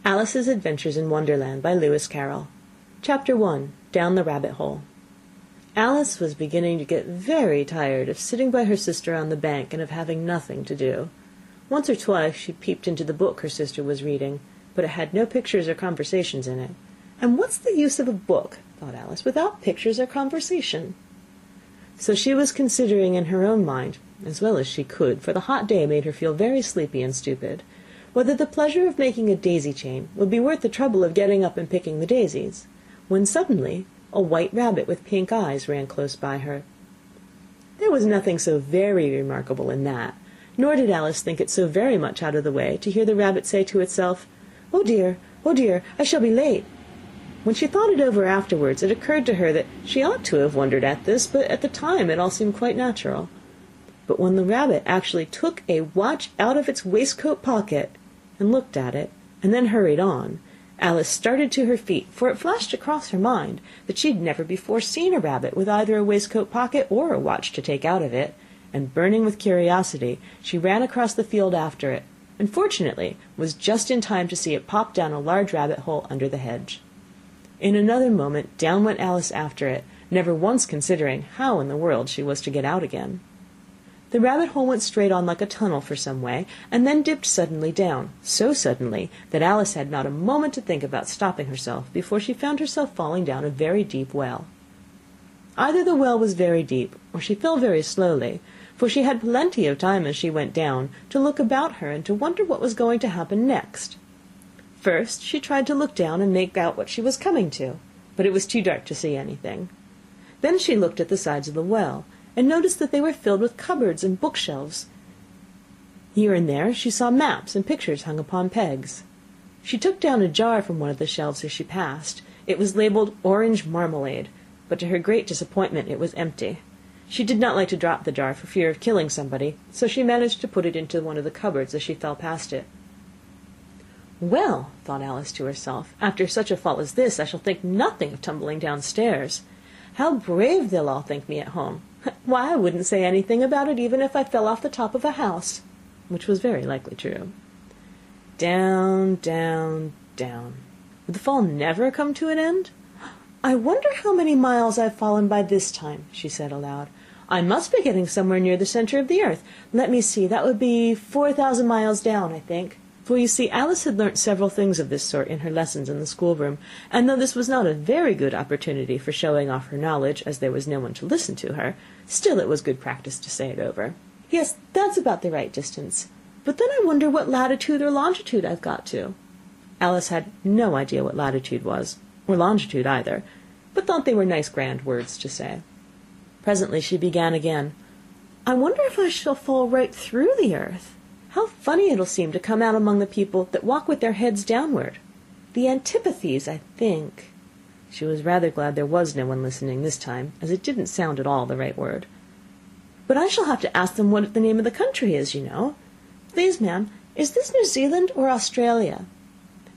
Alice's Adventures in Wonderland by Lewis Carroll. Chapter 1. Down the Rabbit Hole. Alice was beginning to get very tired of sitting by her sister on the bank and of having nothing to do. Once or twice she peeped into the book her sister was reading, but it had no pictures or conversations in it. And what's the use of a book, thought Alice, without pictures or conversation? So she was considering in her own mind, as well as she could, for the hot day made her feel very sleepy and stupid, whether the pleasure of making a daisy chain would be worth the trouble of getting up and picking the daisies, when suddenly a white rabbit with pink eyes ran close by her. There was nothing so very remarkable in that, nor did Alice think it so very much out of the way to hear the rabbit say to itself, oh dear, I shall be late." When she thought it over afterwards, it occurred to her that she ought to have wondered at this, but at the time it all seemed quite natural. But when the rabbit actually took a watch out of its waistcoat pocket and looked at it, and then hurried on, Alice started to her feet, for it flashed across her mind that she had never before seen a rabbit with either a waistcoat pocket or a watch to take out of it, and burning with curiosity, she ran across the field after it, and fortunately was just in time to see it pop down a large rabbit hole under the hedge. In another moment down went Alice after it, never once considering how in the world she was to get out again. The rabbit hole went straight on like a tunnel for some way, and then dipped suddenly down, so suddenly that Alice had not a moment to think about stopping herself before she found herself falling down a very deep well. Either the well was very deep, or she fell very slowly, for she had plenty of time as she went down to look about her and to wonder what was going to happen next. First she tried to look down and make out what she was coming to, but it was too dark to see anything. Then she looked at the sides of the well, and noticed that they were filled with cupboards and bookshelves. Here and there she saw maps and pictures hung upon pegs. She took down a jar from one of the shelves as she passed. It was labelled orange marmalade, but to her great disappointment it was empty. She did not like to drop the jar for fear of killing somebody, so she managed to put it into one of the cupboards as she fell past it. "Well," thought Alice to herself, "after such a fall as this I shall think nothing of tumbling downstairs. How brave they'll all think me at home! Why, I wouldn't say anything about it even if I fell off the top of a house," which was very likely true. Down, down, down. Would the fall never come to an end? "I wonder how many miles I've fallen by this time," she said aloud. "I must be getting somewhere near the center of the earth. Let me see, that would be 4,000 miles down, I think." For you see, Alice had learnt several things of this sort in her lessons in the schoolroom, and though this was not a very good opportunity for showing off her knowledge, as there was no one to listen to her, still it was good practice to say it over. "Yes, that's about the right distance. But then I wonder what latitude or longitude I've got to." Alice had no idea what latitude was, or longitude either, but thought they were nice grand words to say. Presently she began again. "I wonder if I shall fall right through the earth. How funny it'll seem to come out among the people that walk with their heads downward. The antipathies, I think." She was rather glad there was no one listening this time, as it didn't sound at all the right word. "But I shall have to ask them what the name of the country is, you know. Please, ma'am, is this New Zealand or Australia?"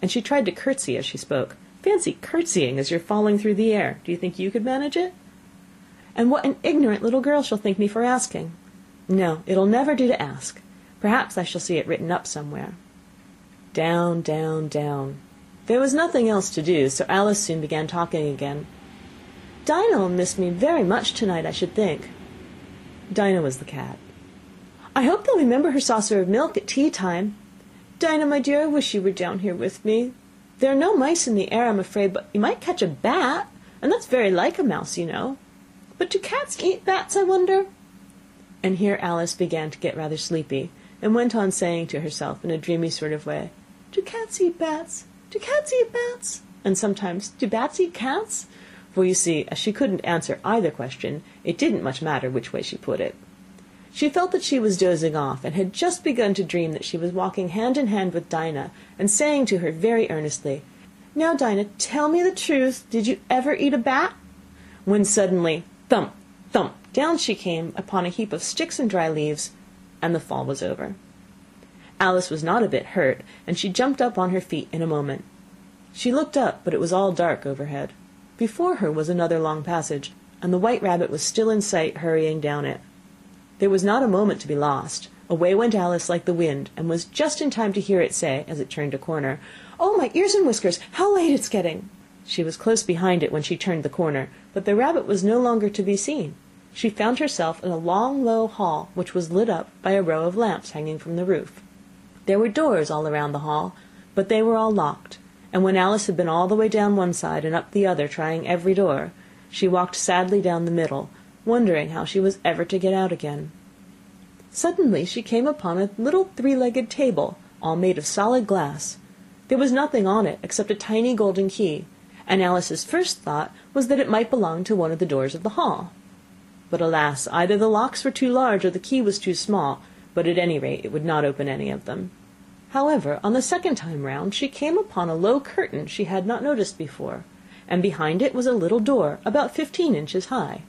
And she tried to curtsy as she spoke. Fancy curtsying as you're falling through the air. Do you think you could manage it? "And what an ignorant little girl she'll think me for asking. No, it'll never do to ask. Perhaps I shall see it written up somewhere." Down, down, down. There was nothing else to do, so Alice soon began talking again. "Dinah'll miss me very much tonight, I should think." Dinah was the cat. "I hope they'll remember her saucer of milk at tea time. Dinah, my dear, I wish you were down here with me. There are no mice in the air, I'm afraid, but you might catch a bat, and that's very like a mouse, you know. But do cats eat bats, I wonder?" And here Alice began to get rather sleepy, and went on saying to herself in a dreamy sort of way, "Do cats eat bats? Do cats eat bats?" And sometimes, "Do bats eat cats?" For you see, as she couldn't answer either question, it didn't much matter which way she put it. She felt that she was dozing off, and had just begun to dream that she was walking hand in hand with Dinah, and saying to her very earnestly, "Now, Dinah, tell me the truth, did you ever eat a bat?" When suddenly, thump, thump, down she came upon a heap of sticks and dry leaves, and the fall was over. Alice was not a bit hurt, and she jumped up on her feet in a moment. She looked up, but it was all dark overhead. Before her was another long passage, and the white rabbit was still in sight, hurrying down it. There was not a moment to be lost. Away went Alice like the wind, and was just in time to hear it say, as it turned a corner, "Oh, my ears and whiskers, how late it's getting!" She was close behind it when she turned the corner, but the rabbit was no longer to be seen. She found herself in a long, low hall, which was lit up by a row of lamps hanging from the roof. There were doors all around the hall, but they were all locked, and when Alice had been all the way down one side and up the other, trying every door, she walked sadly down the middle, wondering how she was ever to get out again. Suddenly she came upon a little three-legged table, all made of solid glass. There was nothing on it except a tiny golden key, and Alice's first thought was that it might belong to one of the doors of the hall. But alas, either the locks were too large or the key was too small, but at any rate it would not open any of them. However, on the second time round she came upon a low curtain she had not noticed before, and behind it was a little door about 15 inches high.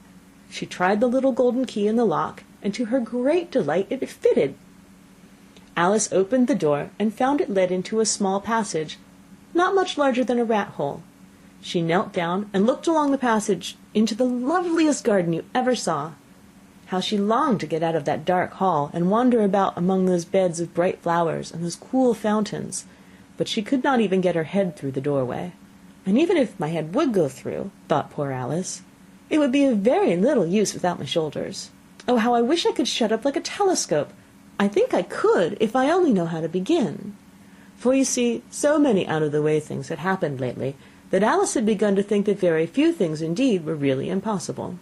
She tried the little golden key in the lock, and to her great delight it fitted. Alice opened the door and found it led into a small passage, not much larger than a rat-hole. She knelt down and looked along the passage into the loveliest garden you ever saw. How she longed to get out of that dark hall and wander about among those beds of bright flowers and those cool fountains, but she could not even get her head through the doorway. And even if my head would go through, thought poor Alice, it would be of very little use without my shoulders. Oh, how I wish I could shut up like a telescope! I think I could, if I only know how to begin. For you see, so many out-of-the-way things had happened lately that Alice had begun to think that very few things indeed were really impossible.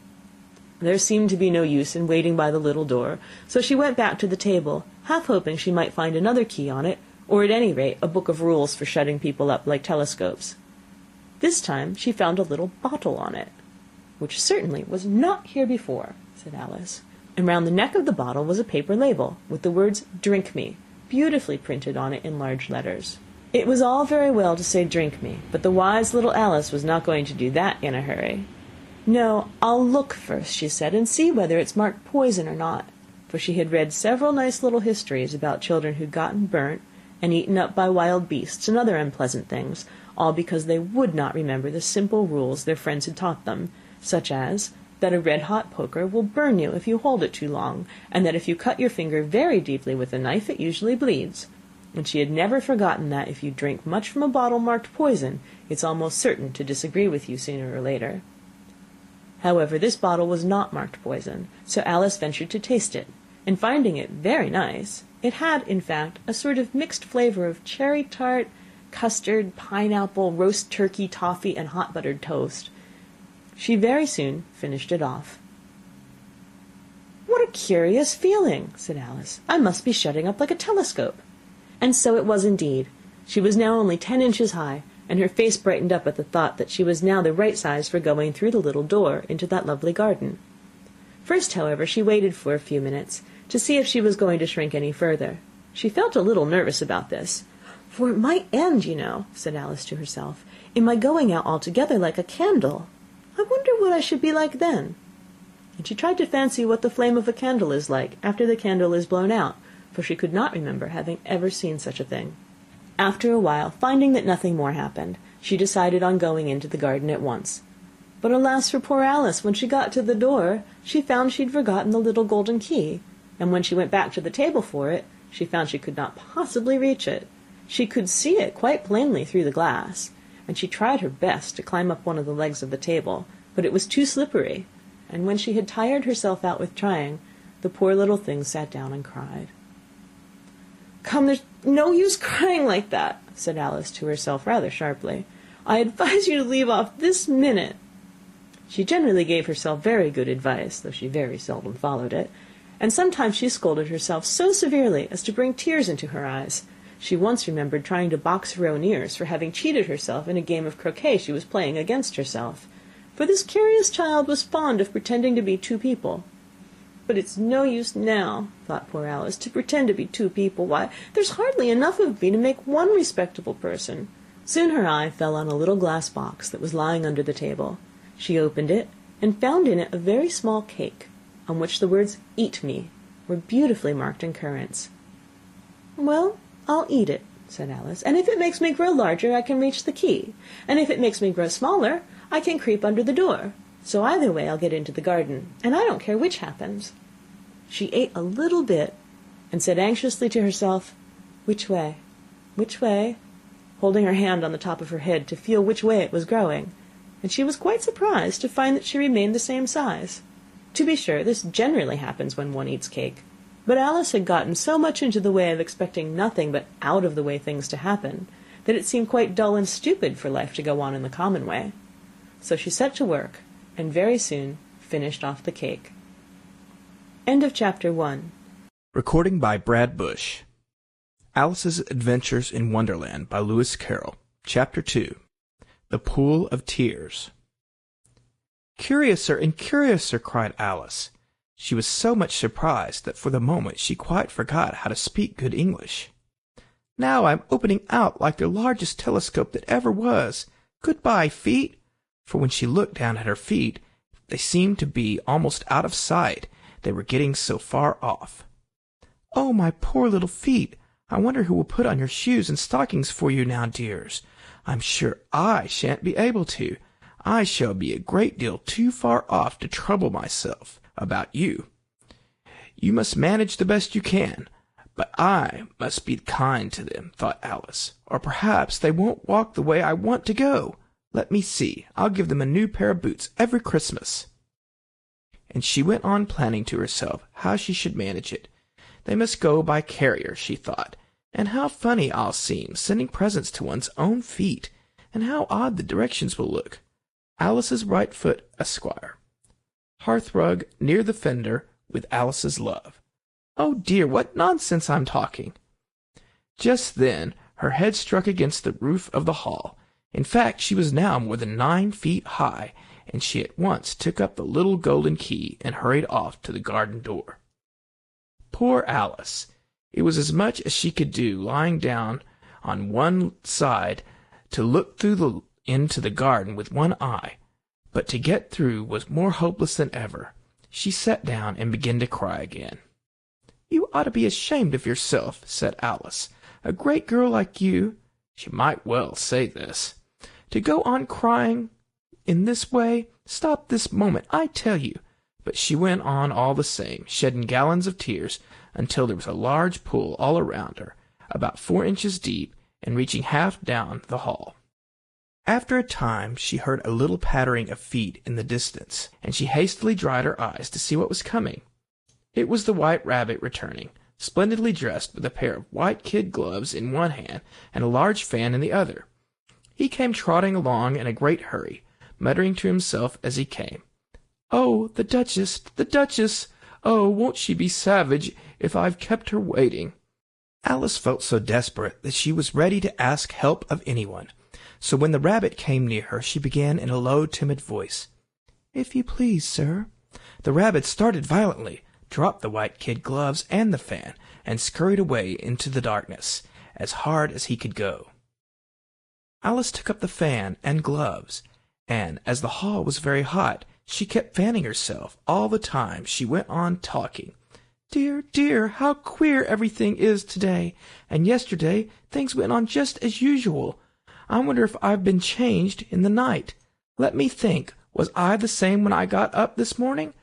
There seemed to be no use in waiting by the little door, so she went back to the table, half hoping she might find another key on it, or at any rate a book of rules for shutting people up like telescopes. This time she found a little bottle on it, which certainly was not here before, said Alice, and round the neck of the bottle was a paper label, with the words "Drink me" beautifully printed on it in large letters. It was all very well to say "Drink me," but the wise little Alice was not going to do that in a hurry. "No, I'll look first," she said, "and see whether it's marked poison or not," for she had read several nice little histories about children who'd gotten burnt and eaten up by wild beasts and other unpleasant things, all because they would not remember the simple rules their friends had taught them, such as that a red-hot poker will burn you if you hold it too long, and that if you cut your finger very deeply with a knife it usually bleeds. And she had never forgotten that if you drink much from a bottle marked poison, it's almost certain to disagree with you sooner or later. However, this bottle was not marked poison, so Alice ventured to taste it, and finding it very nice, it had, in fact, a sort of mixed flavour of cherry tart, custard, pineapple, roast turkey, toffee, and hot buttered toast. She very soon finished it off. "What a curious feeling," said Alice. "I must be shutting up like a telescope." And so it was indeed. She was now only 10 inches high, and her face brightened up at the thought that she was now the right size for going through the little door into that lovely garden. First, however, she waited for a few minutes, to see if she was going to shrink any further. She felt a little nervous about this, "for it might end, you know," said Alice to herself, "in my going out altogether like a candle. I wonder what I should be like then." And she tried to fancy what the flame of a candle is like after the candle is blown out, for she could not remember having ever seen such a thing. After a while, finding that nothing more happened, she decided on going into the garden at once. But alas for poor Alice, when she got to the door, she found she'd forgotten the little golden key, and when she went back to the table for it, she found she could not possibly reach it. She could see it quite plainly through the glass, and she tried her best to climb up one of the legs of the table, but it was too slippery, and when she had tired herself out with trying, the poor little thing sat down and cried. "Come, there's no use crying like that," said Alice to herself rather sharply. "I advise you to leave off this minute." She generally gave herself very good advice, though she very seldom followed it, and sometimes she scolded herself so severely as to bring tears into her eyes. She once remembered trying to box her own ears for having cheated herself in a game of croquet she was playing against herself, for this curious child was fond of pretending to be two people. "But it's no use now," thought poor Alice, "to pretend to be two people. Why, there's hardly enough of me to make one respectable person." Soon her eye fell on a little glass box that was lying under the table. She opened it, and found in it a very small cake, on which the words "Eat me" were beautifully marked in currants. "Well, I'll eat it," said Alice, "and if it makes me grow larger, I can reach the key, and if it makes me grow smaller, I can creep under the door. So either way I'll get into the garden, and I don't care which happens." She ate a little bit, and said anxiously to herself, "Which way? Which way?" holding her hand on the top of her head to feel which way it was growing, and she was quite surprised to find that she remained the same size. To be sure, this generally happens when one eats cake, but Alice had gotten so much into the way of expecting nothing but out-of-the-way things to happen, that it seemed quite dull and stupid for life to go on in the common way. So she set to work, and very soon finished off the cake. End of Chapter 1. Recording by Brad Bush. Alice's Adventures in Wonderland by Lewis Carroll. Chapter 2. The Pool of Tears. "Curiouser and curiouser," cried Alice. She was so much surprised that for the moment she quite forgot how to speak good English. "Now I'm opening out like the largest telescope that ever was. Goodbye, feet." For when she looked down at her feet, they seemed to be almost out of sight, they were getting so far off. "Oh, my poor little feet! I wonder who will put on your shoes and stockings for you now, dears. I'm sure I shan't be able to. I shall be a great deal too far off to trouble myself about you. You must manage the best you can, but I must be kind to them," thought Alice, "or perhaps they won't walk the way I want to go. Let me see, I'll give them a new pair of boots every Christmas." And she went on planning to herself how she should manage it. They must go by carrier, she thought, and how funny I'll seem sending presents to one's own feet, and how odd the directions will look. Alice's right foot, Esquire. Hearthrug near the fender with Alice's love. Oh dear, what nonsense I'm talking. Just then her head struck against the roof of the hall. In fact, she was now more than 9 feet high, and she at once took up the little golden key and hurried off to the garden door. Poor Alice! It was as much as she could do, lying down on one side, to look into the garden with one eye, but to get through was more hopeless than ever. She sat down and began to cry again. "You ought to be ashamed of yourself," said Alice. "A great girl like you," she might well say this, "to go on crying in this way. Stop this moment, I tell you." But she went on all the same, shedding gallons of tears, until there was a large pool all around her, about 4 inches deep, and reaching half down the hall. After a time she heard a little pattering of feet in the distance, and she hastily dried her eyes to see what was coming. It was the White Rabbit returning, splendidly dressed, with a pair of white kid gloves in one hand and a large fan in the other. He came trotting along in a great hurry, muttering to himself as he came, "Oh, the Duchess, the Duchess! Oh, won't she be savage if I've kept her waiting?" Alice felt so desperate that she was ready to ask help of anyone. So when the rabbit came near her, she began in a low, timid voice, "If you please, sir." The rabbit started violently, dropped the white kid gloves and the fan, and scurried away into the darkness, as hard as he could go. Alice took up the fan and gloves, and, as the hall was very hot, she kept fanning herself all the time she went on talking. "Dear, dear, how queer everything is today, and yesterday things went on just as usual. I wonder if I've been changed in the night. Let me think, was I the same when I got up this morning?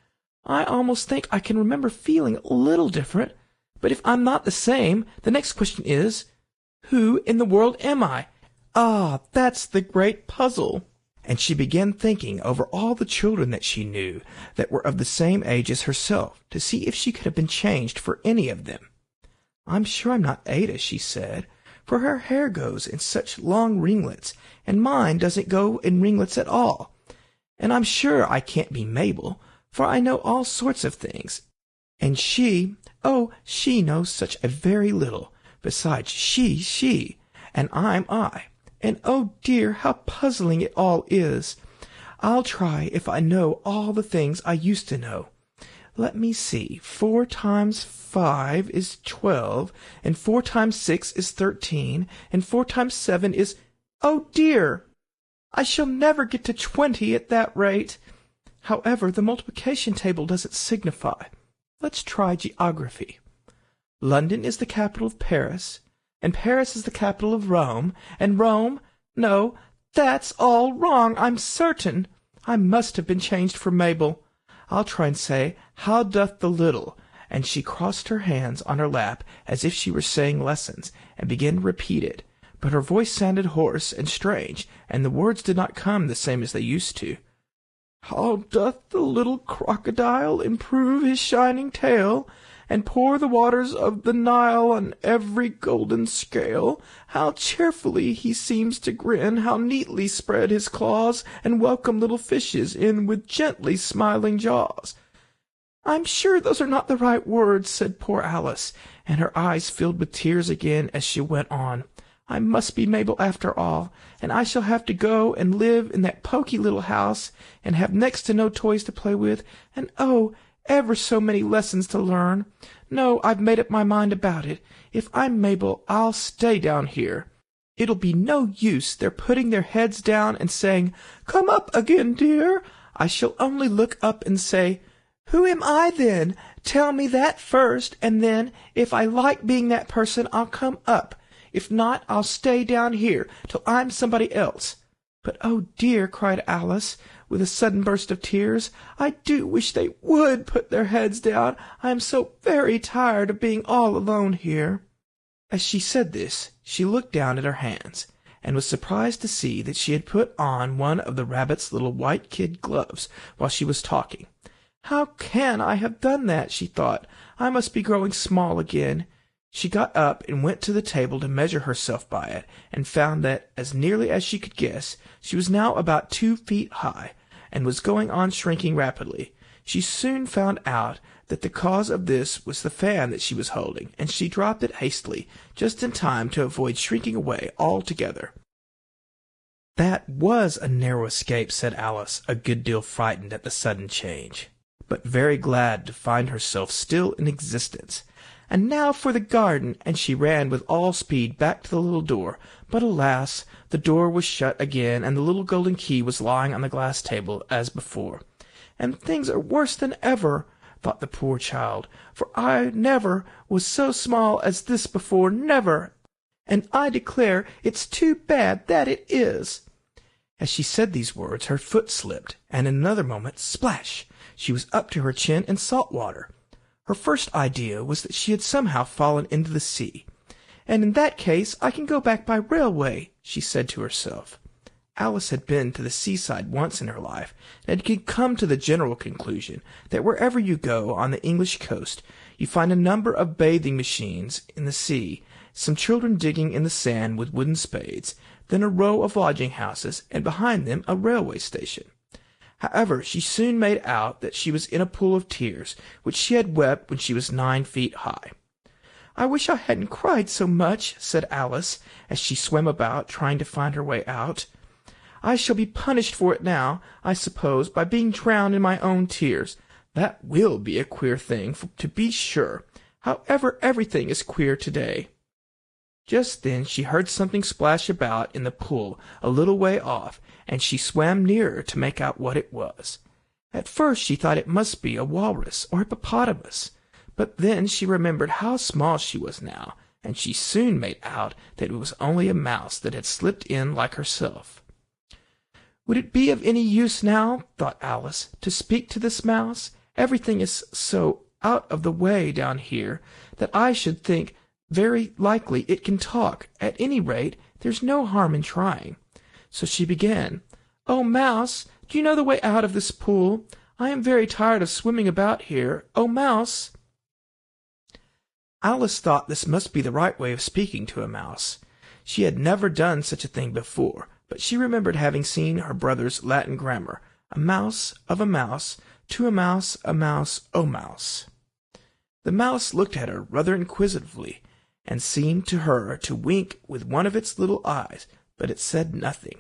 I almost think I can remember feeling a little different. But if I'm not the same, the next question is, who in the world am I? Ah, that's the great puzzle." And she began thinking over all the children that she knew that were of the same age as herself, to see if she could have been changed for any of them. "I'm sure I'm not Ada," she said, "for her hair goes in such long ringlets, and mine doesn't go in ringlets at all. And I'm sure I can't be Mabel, for I know all sorts of things. And she, oh, she knows such a very little. Besides, she, and I'm I. And oh dear, how puzzling it all is. I'll try if I know all the things I used to know. Let me see, 4 times 5 is 12, and 4 times 6 is 13, and 4 times 7 is... Oh dear! I shall never get to 20 at that rate. However, the multiplication table doesn't signify. Let's try geography. London is the capital of Paris, and Paris is the capital of Rome, and Rome... No, that's all wrong, I'm certain. I must have been changed for Mabel. I'll try and say, how doth the little, and she crossed her hands on her lap as if she were saying lessons, and began to repeat it. But her voice sounded hoarse and strange, and the words did not come the same as they used to. How doth the little crocodile improve his shining tail, and pour the waters of the Nile on every golden scale? How cheerfully he seems to grin, how neatly spread his claws, and welcome little fishes in with gently smiling jaws. I'm sure those are not the right words, said poor Alice, and her eyes filled with tears again as she went on. I must be Mabel after all, and I shall have to go and live in that poky little house, and have next to no toys to play with, and oh, ever so many lessons to learn. No, I've made up my mind about it. If I'm Mabel, I'll stay down here. It'll be no use their putting their heads down and saying, Come up again, dear. I shall only look up and say, Who am I, then? Tell me that first, and then, if I like being that person, I'll come up. If not, I'll stay down here till I'm somebody else. But, oh dear, cried Alice, with a sudden burst of tears, I do wish they would put their heads down. I am so very tired of being all alone here. As she said this, she looked down at her hands, and was surprised to see that she had put on one of the rabbit's little white kid gloves while she was talking. How can I have done that? She thought. I must be growing small again. She got up and went to the table to measure herself by it, and found that, as nearly as she could guess, she was now about 2 feet high, and was going on shrinking rapidly. She soon found out that the cause of this was the fan that she was holding, and she dropped it hastily, just in time to avoid shrinking away altogether. That was a narrow escape, said Alice, a good deal frightened at the sudden change, but very glad to find herself still in existence. And now for the garden, and she ran with all speed back to the little door. But alas, the door was shut again, and the little golden key was lying on the glass table as before. And things are worse than ever, thought the poor child, for I never was so small as this before, never, and I declare it's too bad that it is. As she said these words, her foot slipped, and in another moment, splash, she was up to her chin in salt water. Her first idea was that she had somehow fallen into the sea. And in that case I can go back by railway, she said to herself. Alice had been to the seaside once in her life, and had come to the general conclusion that wherever you go on the English coast, you find a number of bathing machines in the sea, some children digging in the sand with wooden spades, then a row of lodging-houses, and behind them a railway station. However, she soon made out that she was in a pool of tears, which she had wept when she was 9 feet high. I wish I hadn't cried so much, said Alice, as she swam about, trying to find her way out. I shall be punished for it now, I suppose, by being drowned in my own tears. That will be a queer thing, to be sure. However, everything is queer today. Just then she heard something splash about in the pool a little way off, and she swam nearer to make out what it was. At first she thought it must be a walrus or hippopotamus, but then she remembered how small she was now, and she soon made out that it was only a mouse that had slipped in like herself. Would it be of any use now, thought Alice, to speak to this mouse? Everything is so out of the way down here that I should think very likely it can talk. At any rate, there's no harm in trying. So she began, Oh, Mouse, do you know the way out of this pool? I am very tired of swimming about here. Oh, Mouse! Alice thought this must be the right way of speaking to a mouse. She had never done such a thing before, but she remembered having seen her brother's Latin grammar, a mouse of a mouse, to a mouse, oh mouse. The mouse looked at her rather inquisitively, and seemed to her to wink with one of its little eyes, but it said nothing.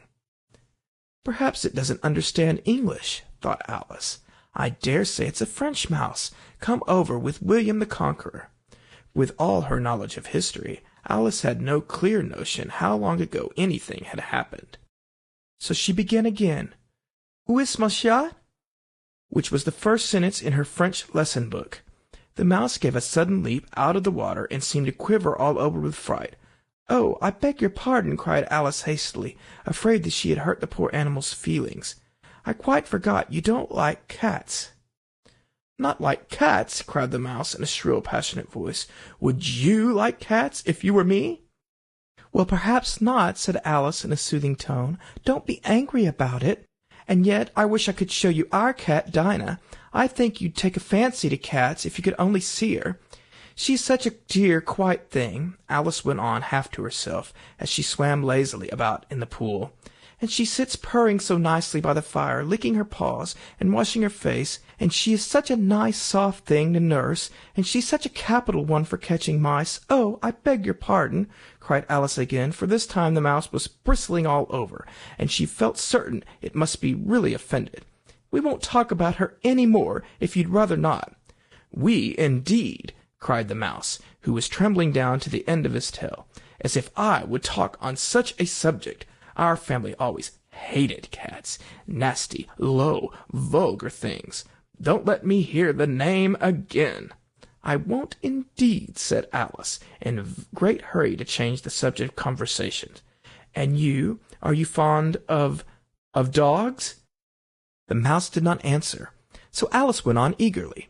Perhaps it doesn't understand English, thought Alice. I dare say it's a French mouse, come over with William the Conqueror. With all her knowledge of history, Alice had no clear notion how long ago anything had happened. So she began again, Où est mon chat? Which was the first sentence in her French lesson book. The mouse gave a sudden leap out of the water, and seemed to quiver all over with fright. Oh, I beg your pardon, cried Alice hastily, afraid that she had hurt the poor animal's feelings. I quite forgot you don't like cats. Not like cats, cried the mouse in a shrill, passionate voice. Would you like cats if you were me? Well, perhaps not, said Alice in a soothing tone. Don't be angry about it. And yet I wish I could show you our cat, Dinah. I think you'd take a fancy to cats if you could only see her. She's such a dear, quiet thing, Alice went on half to herself, as she swam lazily about in the pool. And she sits purring so nicely by the fire, licking her paws and washing her face, and she is such a nice, soft thing to nurse, and she's such a capital one for catching mice. Oh, I beg your pardon, cried Alice again, for this time the mouse was bristling all over, and she felt certain it must be really offended. We won't talk about her any more, if you'd rather not. We, indeed, cried the mouse, who was trembling down to the end of his tail. As if I would talk on such a subject. Our family always hated cats. Nasty, low, vulgar things. Don't let me hear the name again. I won't indeed, said Alice, in a great hurry to change the subject of conversation. And you, are you fond of dogs? The mouse did not answer, so Alice went on eagerly.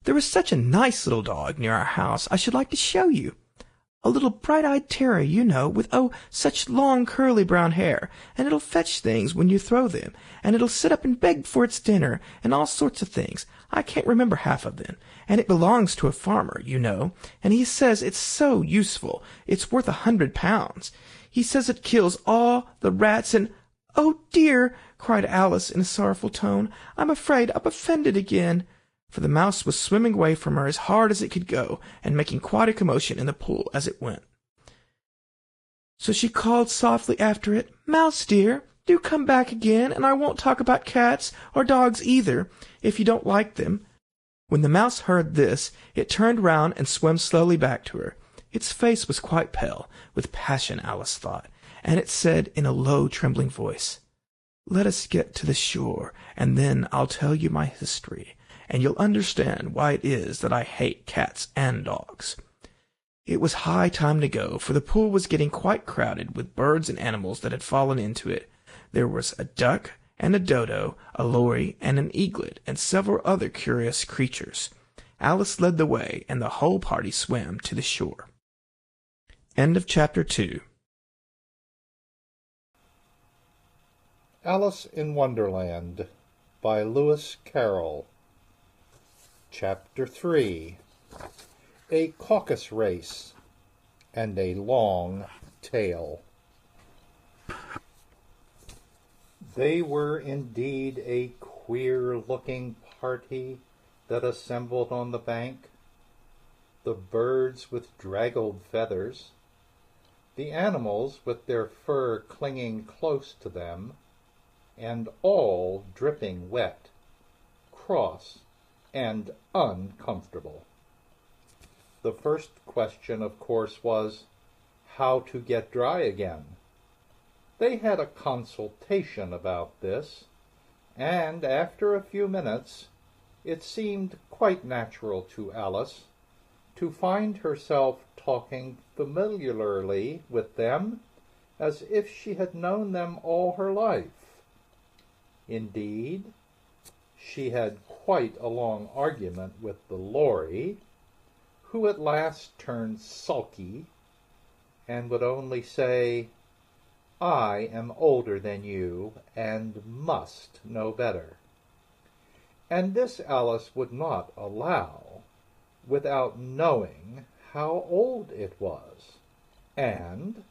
There is such a nice little dog near our house I should like to show you. A little bright-eyed terrier, you know, with, such long curly brown hair, and it'll fetch things when you throw them, and it'll sit up and beg for its dinner, and all sorts of things. I can't remember half of them, and it belongs to a farmer, you know, and he says it's so useful, it's worth £100. He says it kills all the rats and— Oh, dear, cried Alice in a sorrowful tone, I'm afraid I've offended again. For the mouse was swimming away from her as hard as it could go, and making quite a commotion in the pool as it went. So she called softly after it, Mouse dear, do come back again, and I won't talk about cats, or dogs either, if you don't like them. When the mouse heard this, it turned round and swam slowly back to her. Its face was quite pale, with passion, Alice thought, and it said in a low, trembling voice, Let us get to the shore, and then I'll tell you my history, and you'll understand why it is that I hate cats and dogs. It was high time to go, for the pool was getting quite crowded with birds and animals that had fallen into it. There was a duck and a dodo, a lory and an eaglet, and several other curious creatures. Alice led the way, and the whole party swam to the shore. End of Chapter 2. Alice in Wonderland by Lewis Carroll. Chapter 3. A Caucus Race and a Long Tale. They were indeed a queer-looking party that assembled on the bank. The birds with draggled feathers, the animals with their fur clinging close to them, and all dripping wet, cross, and uncomfortable. The first question, of course, was how to get dry again. They had a consultation about this, and after a few minutes it seemed quite natural to Alice to find herself talking familiarly with them as if she had known them all her life. Indeed, she had quite a long argument with the lory, who at last turned sulky and would only say, I am older than you and must know better. And this Alice would not allow without knowing how old it was, and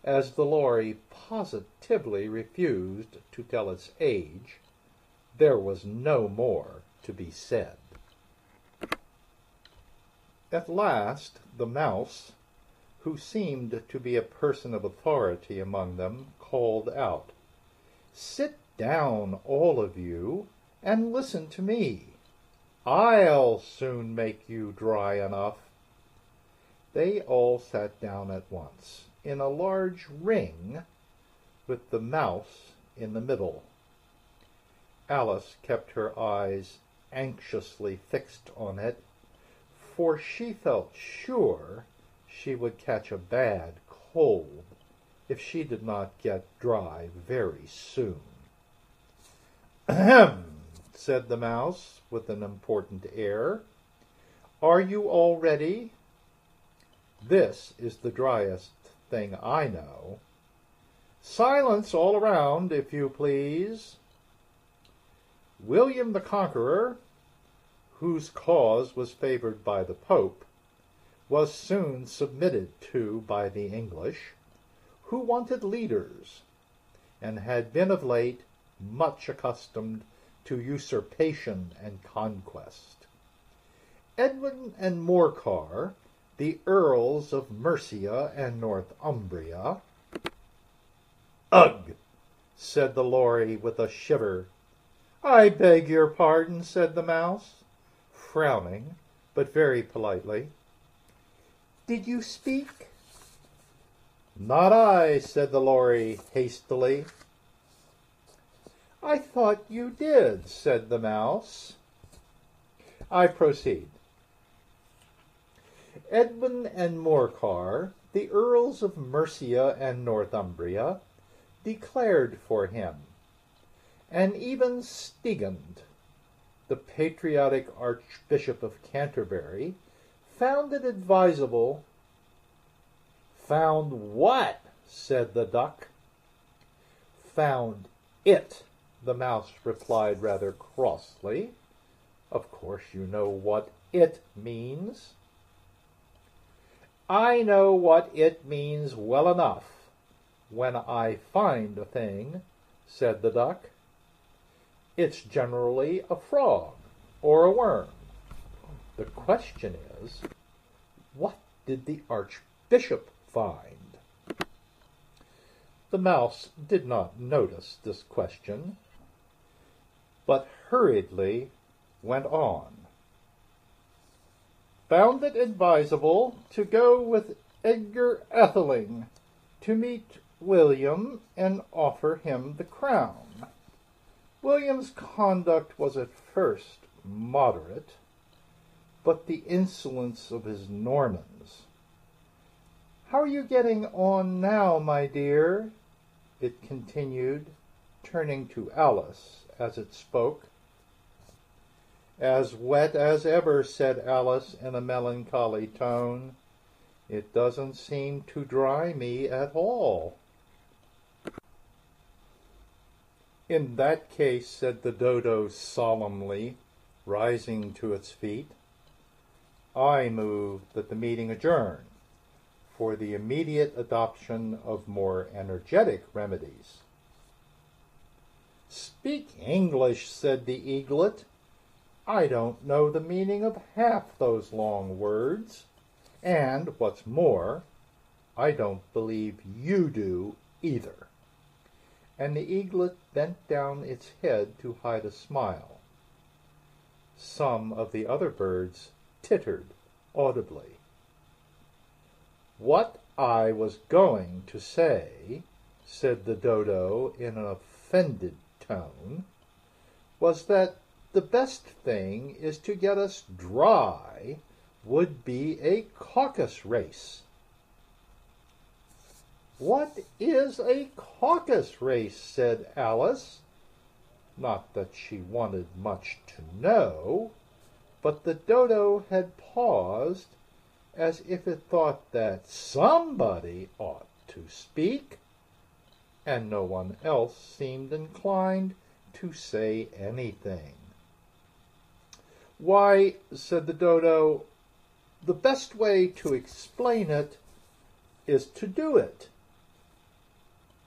as the lory positively refused to tell its age, there was no more to be said. At last the mouse, who seemed to be a person of authority among them, called out, Sit down, all of you, and listen to me. I'll soon make you dry enough. They all sat down at once, in a large ring, with the mouse in the middle. Alice kept her eyes anxiously fixed on it, for she felt sure she would catch a bad cold if she did not get dry very soon. "Ahem!" said the mouse with an important air. "Are you all ready? This is the driest thing I know. Silence all around, if you please." William the Conqueror, whose cause was favored by the Pope, was soon submitted to by the English, who wanted leaders, and had been of late much accustomed to usurpation and conquest. Edwin and Morcar, the Earls of Mercia and Northumbria— "Ugh!" said the Lory with a shiver. "I beg your pardon," said the mouse, frowning, but very politely. "Did you speak?" "Not I," said the Lory hastily. "I thought you did," said the mouse. I proceed. Edwin and Morcar, the Earls of Mercia and Northumbria, declared for him, and even Stigand, the patriotic Archbishop of Canterbury, found it advisable— "Found what?" said the duck. "Found it," the mouse replied rather crossly. "Of course you know what it means." "I know what it means well enough when I find a thing," said the duck. "It's generally a frog or a worm. The question is, what did the Archbishop find?" The mouse did not notice this question, but hurriedly went on. "Found it advisable to go with Edgar Atheling to meet William and offer him the crown. William's conduct was at first moderate, but the insolence of his Normans— How are you getting on now, my dear?" it continued, turning to Alice as it spoke. "As wet as ever," said Alice in a melancholy tone. "It doesn't seem to dry me at all." "In that case," said the dodo solemnly, rising to its feet, "I move that the meeting adjourn for the immediate adoption of more energetic remedies." "Speak English," said the eaglet. "I don't know the meaning of half those long words, and, what's more, I don't believe you do either." And the eaglet bent down its head to hide a smile. Some of the other birds tittered audibly. "What I was going to say," said the dodo in an offended tone, "was that the best thing is to get us dry would be a caucus race." "What is a caucus race?" said Alice. Not that she wanted much to know, but the dodo had paused as if it thought that somebody ought to speak, and no one else seemed inclined to say anything. "Why," said the dodo, "the best way to explain it is to do it.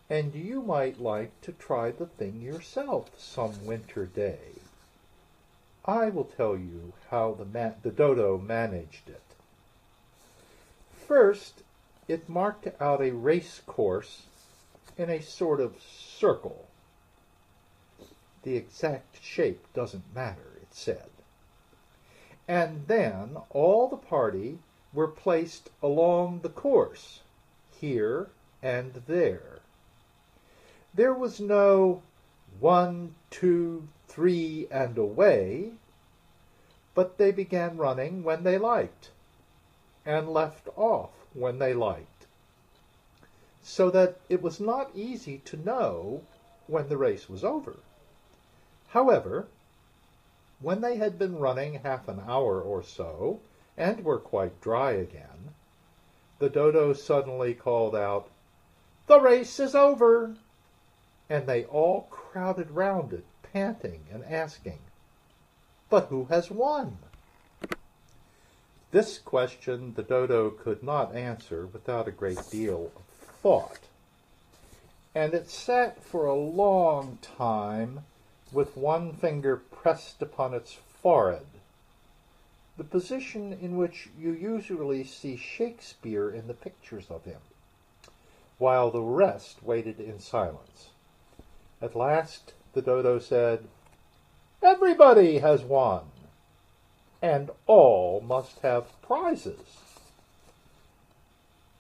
And you might like to try the thing yourself some winter day. I will tell you how the dodo managed it. First, it marked out a race course in a sort of circle. The exact shape doesn't matter, it said. And then all the party were placed along the course, here and there. There was no 1, 2, 3, and away, but they began running when they liked, and left off when they liked, so that it was not easy to know when the race was over. However, When they had been running half an hour or so, and were quite dry again, the dodo suddenly called out, "The race is over!" And they all crowded round it, panting and asking, "But who has won?" This question the dodo could not answer without a great deal of thought, and it sat for a long time with one finger pressed upon its forehead, the position in which you usually see Shakespeare in the pictures of him, while the rest waited in silence. At last the dodo said, "Everybody has won, and all must have prizes."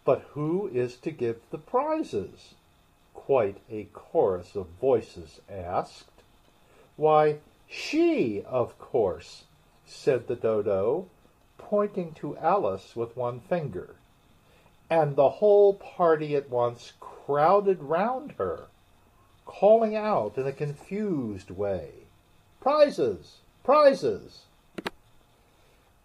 "But who is to give the prizes?" quite a chorus of voices asked. "Why, she, of course," said the dodo, pointing to Alice with one finger, and the whole party at once crowded round her, calling out in a confused way, "Prizes! Prizes!"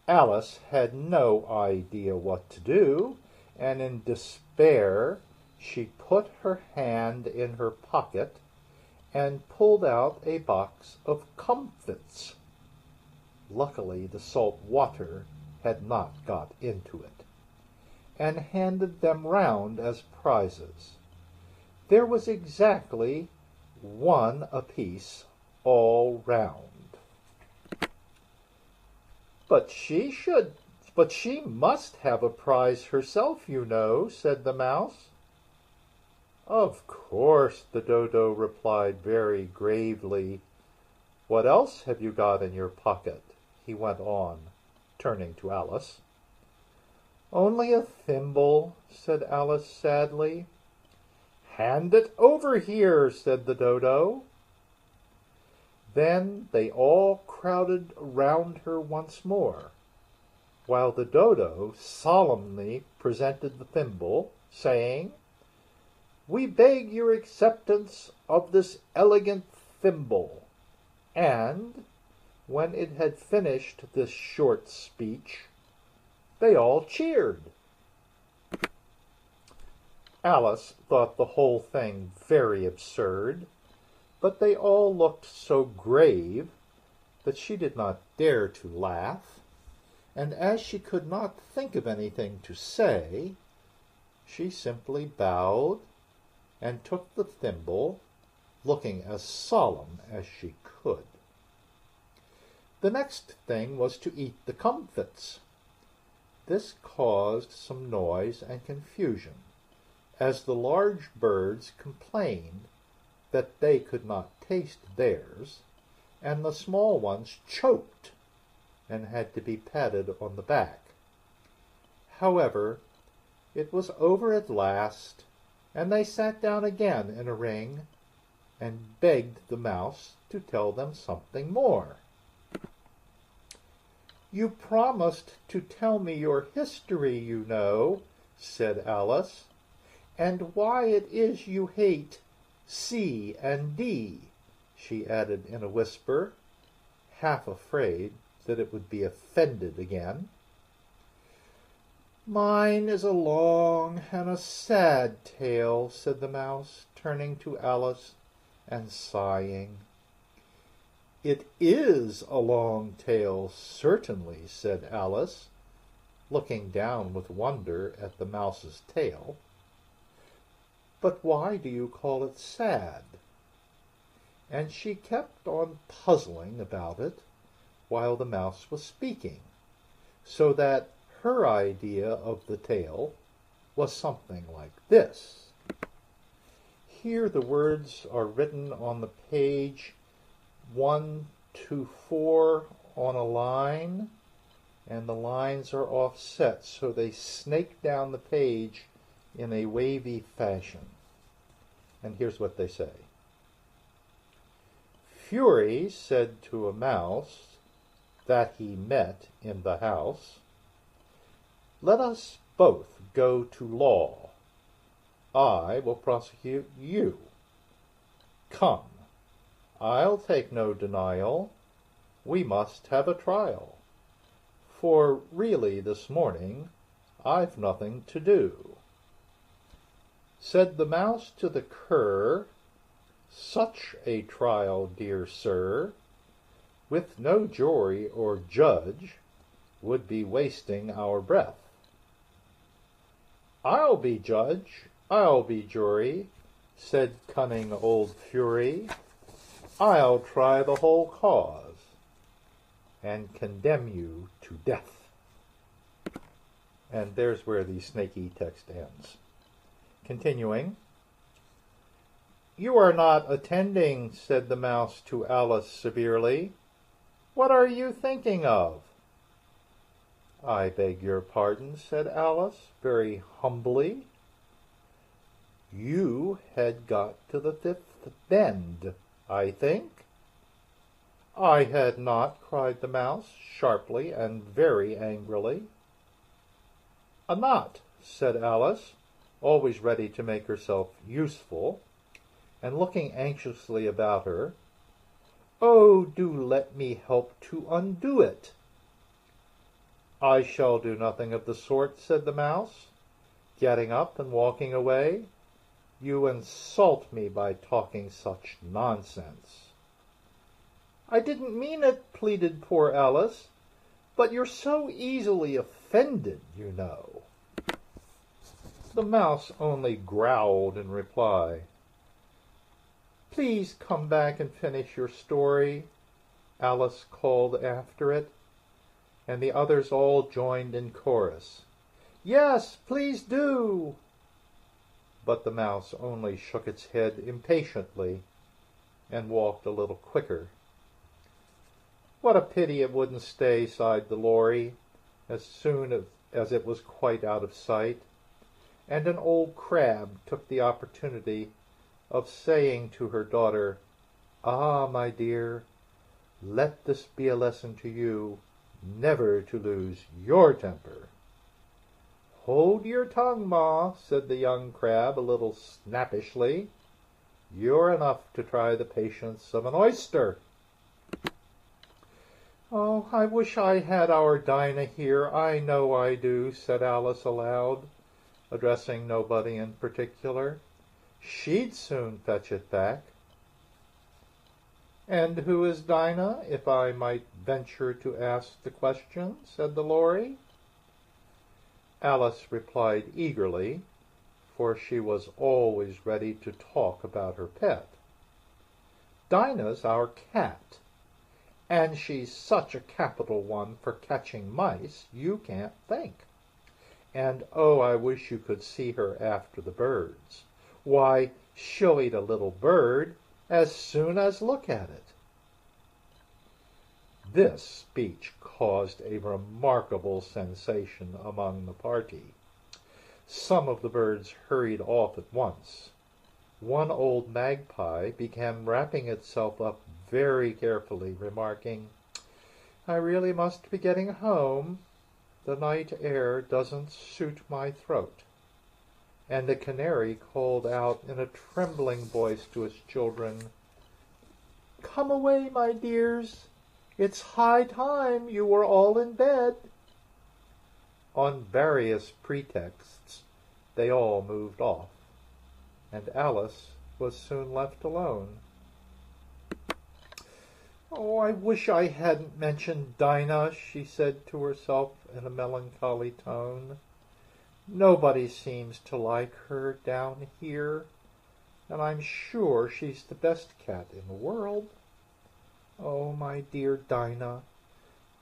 Alice had no idea what to do, and in despair she put her hand in her pocket and pulled out a box of comfits. Luckily the salt water had not got into it, and handed them round as prizes. There was exactly one apiece all round. But she must have a prize herself, you know," said the mouse. "Of course," the dodo replied very gravely. "What else have you got in your pocket?" he went on, turning to Alice. "Only a thimble," said Alice sadly. "Hand it over here," said the dodo. Then they all crowded round her once more, while the dodo solemnly presented the thimble, saying, "We beg your acceptance of this elegant thimble." And when it had finished this short speech, they all cheered. Alice thought the whole thing very absurd, but they all looked so grave that she did not dare to laugh, and as she could not think of anything to say, she simply bowed and took the thimble, looking as solemn as she could. The next thing was to eat the comfits. This caused some noise and confusion, as the large birds complained that they could not taste theirs, and the small ones choked and had to be patted on the back. However, it was over at last, and they sat down again in a ring and begged the mouse to tell them something more. "You promised to tell me your history, you know," said Alice, "and why it is you hate C and D," she added in a whisper, half afraid that it would be offended again. "Mine is a long and a sad tale," said the mouse, turning to Alice and sighing. "It is a long tale, certainly," said Alice, looking down with wonder at the mouse's tail. "But why do you call it sad?" And she kept on puzzling about it while the mouse was speaking, so that her idea of the tale was something like this. Here the words are written on the page 1 to 4 on a line, and the lines are offset, so they snake down the page in a wavy fashion. And here's what they say. Fury said to a mouse that he met in the house, "Let us both go to law. I will prosecute you. Come, I'll take no denial. we must have a trial, for really this morning I've nothing to do. Said the mouse to the cur, such a trial, dear sir, with no jury or judge, would be wasting our breath. I'll be judge, I'll be jury, said cunning old Fury. I'll try the whole cause, and condemn you to death. And there's where the snaky text ends. Continuing, you are not attending, said the mouse to Alice severely. What are you thinking of? I beg your pardon, said Alice, very humbly. You had got to the fifth bend, I think. I had not, cried the mouse, sharply and very angrily. A knot, said Alice, always ready to make herself useful, and looking anxiously about her. Oh, do let me help to undo it. I shall do nothing of the sort, said the mouse, getting up and walking away. You insult me by talking such nonsense. I didn't mean it, pleaded poor Alice, but you're so easily offended, you know. The mouse only growled in reply. Please come back and finish your story, Alice called after it, and the others all joined in chorus. Yes, please do. But the mouse only shook its head impatiently and walked a little quicker. What a pity it wouldn't stay, sighed the Lory, as soon as it was quite out of sight, and an old crab took the opportunity of saying to her daughter, Ah, my dear, let this be a lesson to you, never to lose your temper. Hold your tongue, Ma, said the young crab a little snappishly. You're enough to try the patience of an oyster. Oh, I wish I had our Dinah here, I know I do, said Alice aloud, addressing nobody in particular. She'd soon fetch it back. And who is Dinah, if I might venture to ask the question, said the Lory. Alice replied eagerly, for she was always ready to talk about her pet. Dinah's our cat, and she's such a capital one for catching mice you can't think. And oh, I wish you could see her after the birds. Why, she'll eat a little bird as soon as look at it. This speech caused a remarkable sensation among the party. Some of the birds hurried off at once. One old magpie began wrapping itself up very carefully, remarking, I really must be getting home. The night air doesn't suit my throat. And the canary called out in a trembling voice to its children, Come away, my dears. It's high time you were all in bed. On various pretexts, they all moved off, and Alice was soon left alone. Oh, I wish I hadn't mentioned Dinah, she said to herself in a melancholy tone. Nobody seems to like her down here, and I'm sure she's the best cat in the world. Oh, my dear Dinah,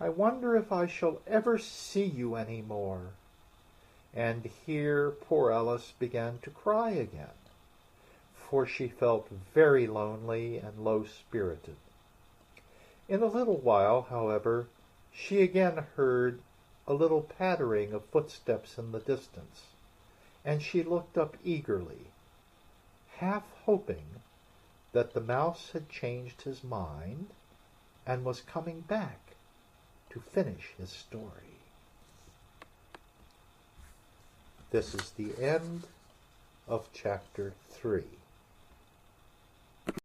I wonder if I shall ever see you any more. And here poor Alice began to cry again, for she felt very lonely and low-spirited. In a little while, however, she again heard a little pattering of footsteps in the distance, and she looked up eagerly, half hoping that the mouse had changed his mind and was coming back to finish his story. This is the end of chapter 3.